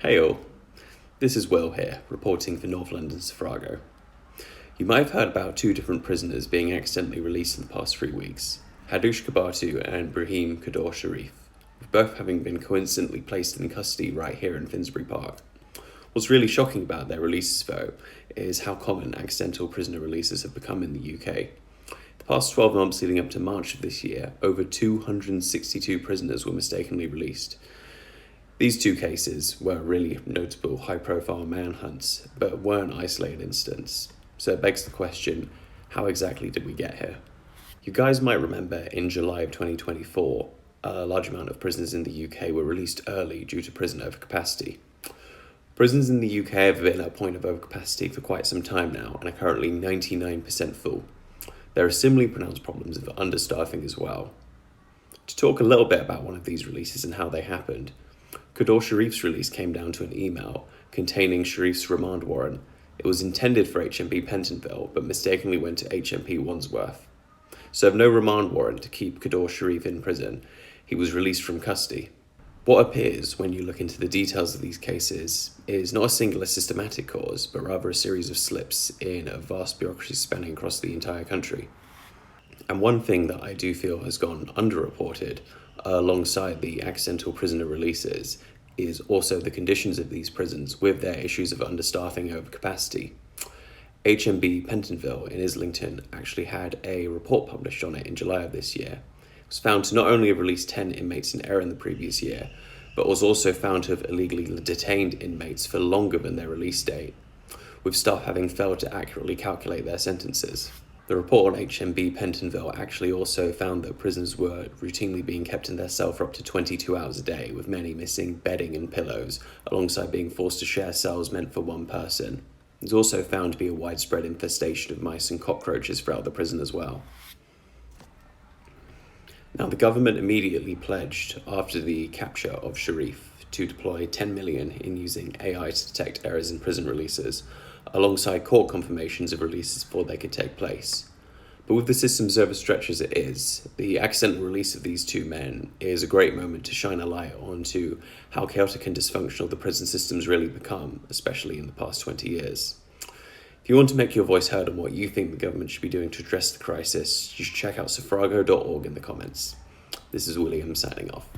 Hey all, this is Will here, reporting for North London Suffrago. You might have heard about two different prisoners being accidentally released in the past 3 weeks, Hadoush Kabatu and Brahim Kador Sharif, with both having been coincidentally placed in custody right here in Finsbury Park. What's really shocking about their releases though is how common accidental prisoner releases have become in the UK. The past 12 months leading up to March of this year, over 262 prisoners were mistakenly released. These two cases were really notable high-profile manhunts, but weren't isolated incidents. So it begs the question, how exactly did we get here? You guys might remember in July of 2024, a large amount of prisoners in the UK were released early due to prison overcapacity. Prisons in the UK have been at a point of overcapacity for quite some time now and are currently 99% full. There are similarly pronounced problems of understaffing as well. To talk a little bit about one of these releases and how they happened, Kador Sharif's release came down to an email containing Sharif's remand warrant. It was intended for HMP Pentonville, but mistakenly went to HMP Wandsworth. So of no remand warrant to keep Kador Sharif in prison, he was released from custody. What appears when you look into the details of these cases is not a singular systematic cause, but rather a series of slips in a vast bureaucracy spanning across the entire country. And one thing that I do feel has gone underreported alongside the accidental prisoner releases is also the conditions of these prisons with their issues of understaffing over capacity. HMP Pentonville in Islington actually had a report published on it in July of this year. It was found to not only have released 10 inmates in error in the previous year, but was also found to have illegally detained inmates for longer than their release date, with staff having failed to accurately calculate their sentences. The report on HMP Pentonville actually also found that prisoners were routinely being kept in their cell for up to 22 hours a day, with many missing bedding and pillows, alongside being forced to share cells meant for one person. There's also found to be a widespread infestation of mice and cockroaches throughout the prison as well. Now, the government immediately pledged, after the capture of Sharif, to deploy 10 million in using AI to detect errors in prison releases, alongside court confirmations of releases before they could take place. But with the system's overstretched as it is, the accidental release of these two men is a great moment to shine a light onto how chaotic and dysfunctional the prison system's really become, especially in the past 20 years. If you want to make your voice heard on what you think the government should be doing to address the crisis, you should check out suffrago.org in the comments. This is William signing off.